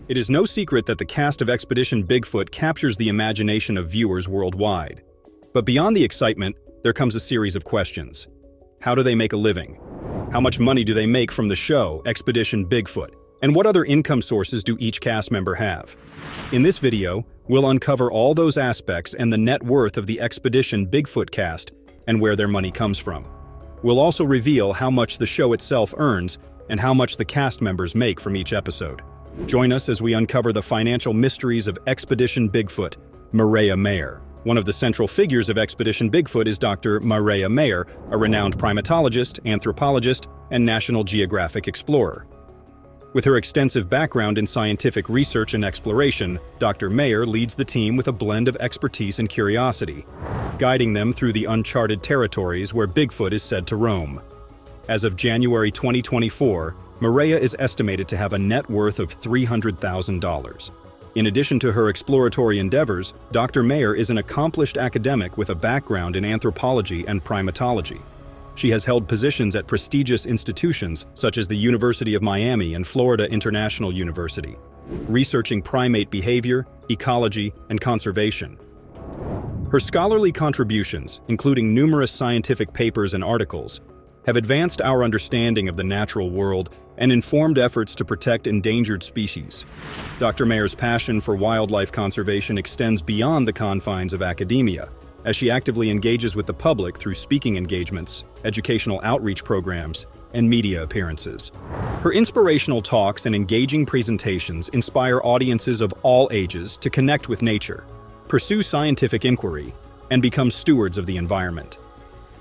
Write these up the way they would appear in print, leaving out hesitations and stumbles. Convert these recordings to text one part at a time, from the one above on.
It is no secret that the cast of Expedition Bigfoot captures the imagination of viewers worldwide. But beyond the excitement, there comes a series of questions. How do they make a living? How much money do they make from the show, Expedition Bigfoot? And what other income sources do each cast member have? In this video, we'll uncover all those aspects and the net worth of the Expedition Bigfoot cast and where their money comes from. We'll also reveal how much the show itself earns and how much the cast members make from each episode. Join us as we uncover the financial mysteries of Expedition Bigfoot, Maria Mayer. One of the central figures of Expedition Bigfoot is Dr. Maria Mayer, a renowned primatologist, anthropologist, and National Geographic explorer. With her extensive background in scientific research and exploration, Dr. Mayer leads the team with a blend of expertise and curiosity, guiding them through the uncharted territories where Bigfoot is said to roam. As of January 2024, Maria is estimated to have a net worth of $300,000. In addition to her exploratory endeavors, Dr. Mayer is an accomplished academic with a background in anthropology and primatology. She has held positions at prestigious institutions such as the University of Miami and Florida International University, researching primate behavior, ecology, and conservation. Her scholarly contributions, including numerous scientific papers and articles, have advanced our understanding of the natural world and informed efforts to protect endangered species. Dr. Mayer's passion for wildlife conservation extends beyond the confines of academia, as she actively engages with the public through speaking engagements, educational outreach programs, and media appearances. Her inspirational talks and engaging presentations inspire audiences of all ages to connect with nature, pursue scientific inquiry, and become stewards of the environment.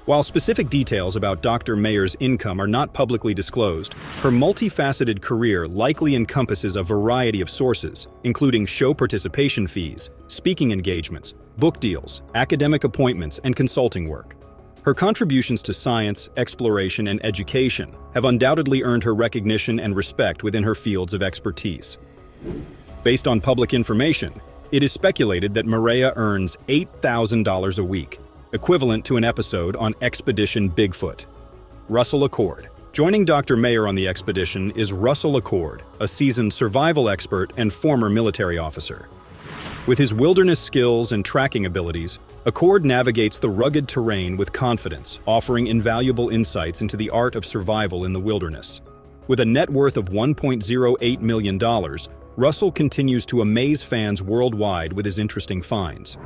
While specific details about Dr. Mayer's income are not publicly disclosed, her multifaceted career likely encompasses a variety of sources, including show participation fees, speaking engagements, book deals, academic appointments, and consulting work. Her contributions to science, exploration, and education have undoubtedly earned her recognition and respect within her fields of expertise. Based on public information, it is speculated that Maria earns $8,000 a week, equivalent to an episode on Expedition Bigfoot. Russell Accord. Joining Dr. Mayer on the expedition is Russell Accord, a seasoned survival expert and former military officer. With his wilderness skills and tracking abilities, Accord navigates the rugged terrain with confidence, offering invaluable insights into the art of survival in the wilderness. With a net worth of $1.08 million, Russell continues to amaze fans worldwide with his interesting finds.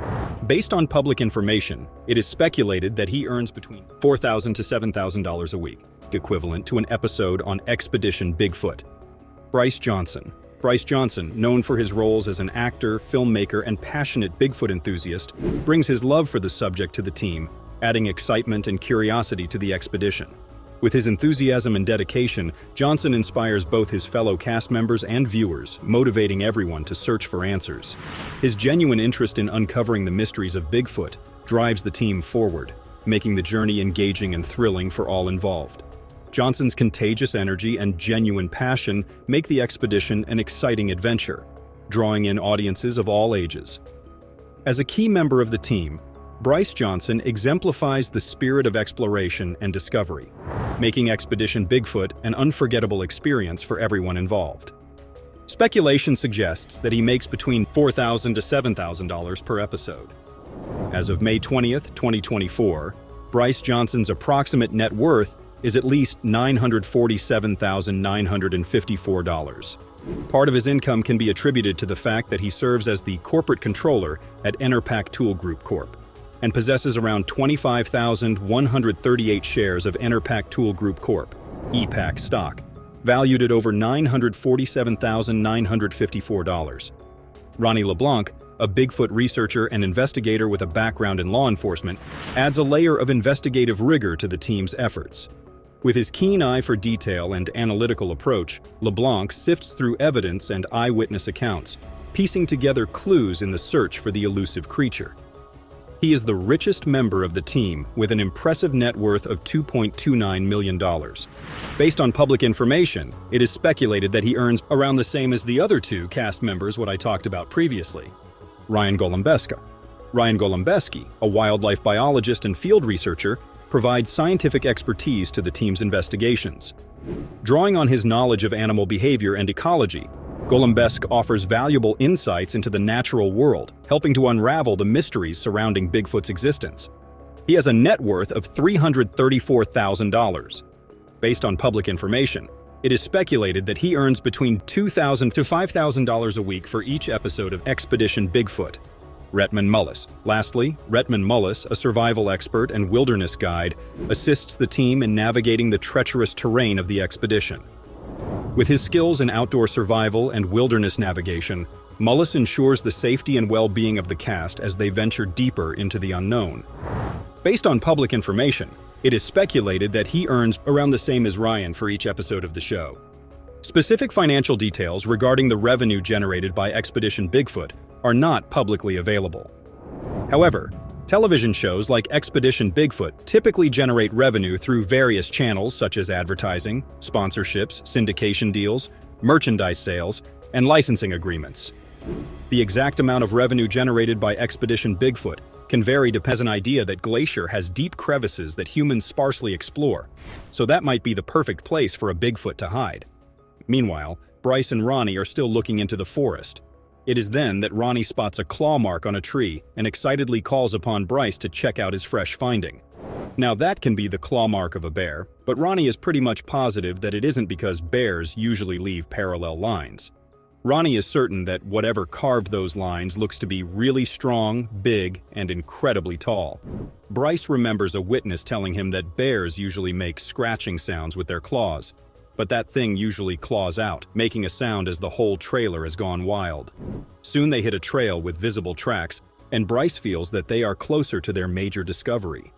Based on public information, it is speculated that he earns between $4,000 to $7,000 a week, equivalent to an episode on Expedition Bigfoot. Bryce Johnson. Bryce Johnson, known for his roles as an actor, filmmaker, and passionate Bigfoot enthusiast, brings his love for the subject to the team, adding excitement and curiosity to the expedition. With his enthusiasm and dedication, Johnson inspires both his fellow cast members and viewers, motivating everyone to search for answers. His genuine interest in uncovering the mysteries of Bigfoot drives the team forward, making the journey engaging and thrilling for all involved. Johnson's contagious energy and genuine passion make the expedition an exciting adventure, drawing in audiences of all ages. As a key member of the team, Bryce Johnson exemplifies the spirit of exploration and discovery, making Expedition Bigfoot an unforgettable experience for everyone involved. Speculation suggests that he makes between $4,000 to $7,000 per episode. As of May 20th, 2024, Bryce Johnson's approximate net worth is at least $947,954. Part of his income can be attributed to the fact that he serves as the corporate controller at Enerpac Tool Group Corp. and possesses around 25,138 shares of Enerpac Tool Group Corp. (EPAC) stock, valued at over $947,954. Ronnie LeBlanc, a Bigfoot researcher and investigator with a background in law enforcement, adds a layer of investigative rigor to the team's efforts. With his keen eye for detail and analytical approach, LeBlanc sifts through evidence and eyewitness accounts, piecing together clues in the search for the elusive creature. He is the richest member of the team, with an impressive net worth of $2.29 million. Based on public information, it is speculated that he earns around the same as the other two cast members what I talked about previously. Ryan Golombeska. Ryan Golombeski, a wildlife biologist and field researcher, provides scientific expertise to the team's investigations. Drawing on his knowledge of animal behavior and ecology, Golembesk offers valuable insights into the natural world, helping to unravel the mysteries surrounding Bigfoot's existence. He has a net worth of $334,000. Based on public information, it is speculated that he earns between $2,000 to $5,000 a week for each episode of Expedition Bigfoot. Retman Mullis. Lastly, Retman Mullis, a survival expert and wilderness guide, assists the team in navigating the treacherous terrain of the expedition. With his skills in outdoor survival and wilderness navigation, Mullis ensures the safety and well-being of the cast as they venture deeper into the unknown. Based on public information, it is speculated that he earns around the same as Ryan for each episode of the show. Specific financial details regarding the revenue generated by Expedition Bigfoot are not publicly available. However, television shows like Expedition Bigfoot typically generate revenue through various channels such as advertising, sponsorships, syndication deals, merchandise sales, and licensing agreements. The exact amount of revenue generated by Expedition Bigfoot can vary depending on an idea that Glacier has deep crevices that humans sparsely explore, so that might be the perfect place for a Bigfoot to hide. Meanwhile, Bryce and Ronnie are still looking into the forest. It is then that Ronnie spots a claw mark on a tree and excitedly calls upon Bryce to check out his fresh finding. Now that can be the claw mark of a bear, but Ronnie is pretty much positive that it isn't because bears usually leave parallel lines. Ronnie is certain that whatever carved those lines looks to be really strong, big, and incredibly tall. Bryce remembers a witness telling him that bears usually make scratching sounds with their claws, but that thing usually claws out, making a sound as the whole trailer has gone wild. Soon they hit a trail with visible tracks, and Bryce feels that they are closer to their major discovery.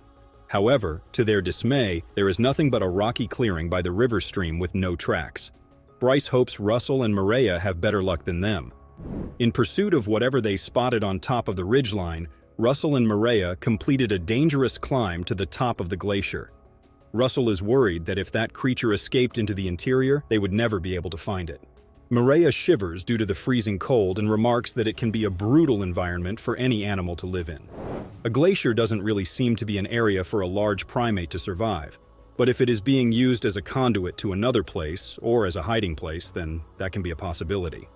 However, to their dismay, there is nothing but a rocky clearing by the river stream with no tracks. Bryce hopes Russell and Maria have better luck than them. In pursuit of whatever they spotted on top of the ridgeline, Russell and Maria completed a dangerous climb to the top of the glacier. Russell is worried that if that creature escaped into the interior, they would never be able to find it. Maria shivers due to the freezing cold and remarks that it can be a brutal environment for any animal to live in. A glacier doesn't really seem to be an area for a large primate to survive. But if it is being used as a conduit to another place, or as a hiding place, then that can be a possibility.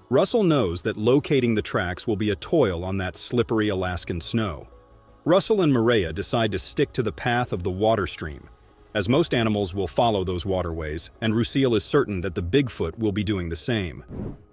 Russell knows that locating the tracks will be a toil on that slippery Alaskan snow. Russell and Maria decide to stick to the path of the water stream, as most animals will follow those waterways, and Lucille is certain that the Bigfoot will be doing the same.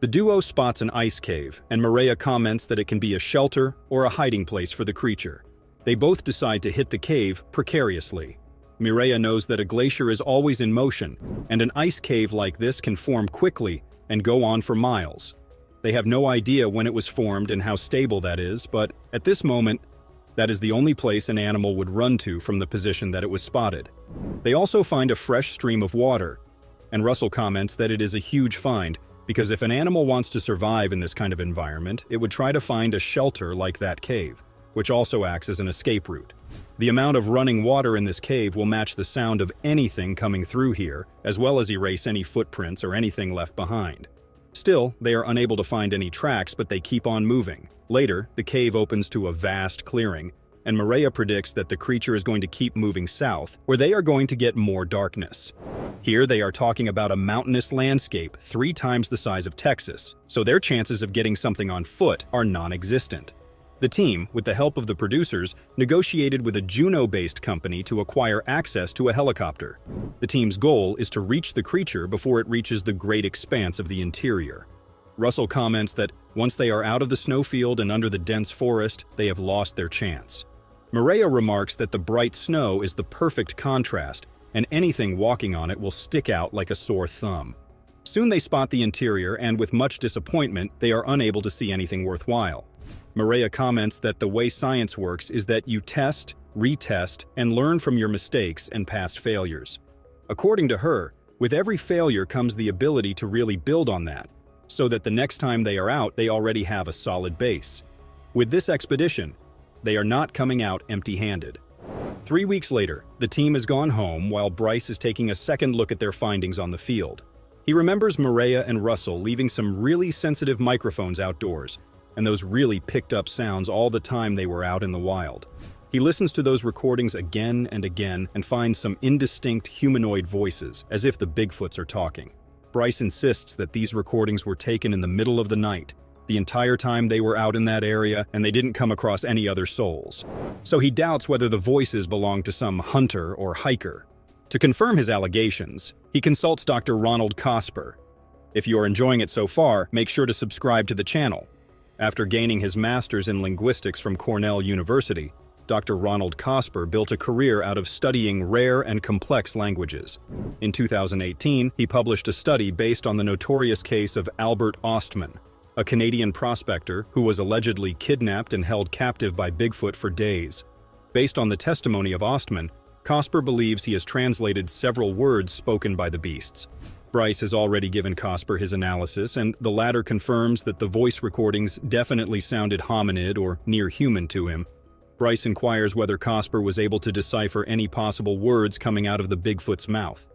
The duo spots an ice cave, and Maria comments that it can be a shelter or a hiding place for the creature. They both decide to hit the cave precariously. Mireya knows that a glacier is always in motion, and an ice cave like this can form quickly and go on for miles. They have no idea when it was formed and how stable that is, but at this moment, that is the only place an animal would run to from the position that it was spotted. They also find a fresh stream of water, and Russell comments that it is a huge find, because if an animal wants to survive in this kind of environment, it would try to find a shelter like that cave, which also acts as an escape route. The amount of running water in this cave will match the sound of anything coming through here, as well as erase any footprints or anything left behind. Still, they are unable to find any tracks, but they keep on moving. Later, the cave opens to a vast clearing, and Maria predicts that the creature is going to keep moving south, where they are going to get more darkness. Here they are talking about a mountainous landscape 3 times the size of Texas, so their chances of getting something on foot are non-existent. The team, with the help of the producers, negotiated with a Juneau-based company to acquire access to a helicopter. The team's goal is to reach the creature before it reaches the great expanse of the interior. Russell comments that once they are out of the snowfield and under the dense forest, they have lost their chance. Maria remarks that the bright snow is the perfect contrast, and anything walking on it will stick out like a sore thumb. Soon they spot the interior, and with much disappointment, they are unable to see anything worthwhile. Maria comments that the way science works is that you test, retest, and learn from your mistakes and past failures. According to her, with every failure comes the ability to really build on that, so that the next time they are out, they already have a solid base. With this expedition, they are not coming out empty-handed. 3 weeks later, the team has gone home while Bryce is taking a second look at their findings on the field. He remembers Maria and Russell leaving some really sensitive microphones outdoors, and those really picked up sounds all the time they were out in the wild. He listens to those recordings again and again and finds some indistinct humanoid voices, as if the Bigfoots are talking. Bryce insists that these recordings were taken in the middle of the night, the entire time they were out in that area, and they didn't come across any other souls. So he doubts whether the voices belong to some hunter or hiker. To confirm his allegations, he consults Dr. Ronald Cosper. If you are enjoying it so far, make sure to subscribe to the channel. After gaining his master's in linguistics from Cornell University, Dr. Ronald Cosper built a career out of studying rare and complex languages. In 2018, he published a study based on the notorious case of Albert Ostman, a Canadian prospector who was allegedly kidnapped and held captive by Bigfoot for days. Based on the testimony of Ostman, Cosper believes he has translated several words spoken by the beasts. Bryce has already given Cosper his analysis, and the latter confirms that the voice recordings definitely sounded hominid or near human to him. Bryce inquires whether Cosper was able to decipher any possible words coming out of the Bigfoot's mouth.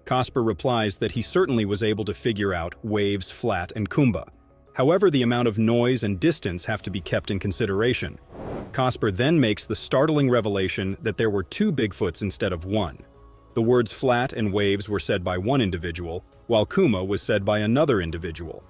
Cosper replies that he certainly was able to figure out waves, flat, and kumba. However, the amount of noise and distance have to be kept in consideration. Cosper then makes the startling revelation that there were two Bigfoots instead of one. The words flat and waves were said by one individual, while kuma was said by another individual.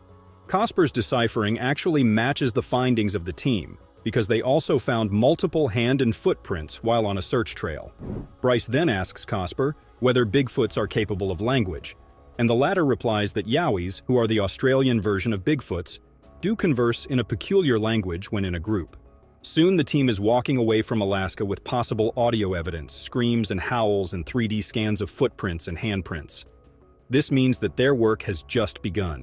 Cosper's deciphering actually matches the findings of the team, because they also found multiple hand and footprints while on a search trail. Bryce then asks Cosper whether Bigfoots are capable of language, and the latter replies that Yowies, who are the Australian version of Bigfoots, do converse in a peculiar language when in a group. Soon the team is walking away from Alaska with possible audio evidence, screams and howls, and 3D scans of footprints and handprints. This means that their work has just begun.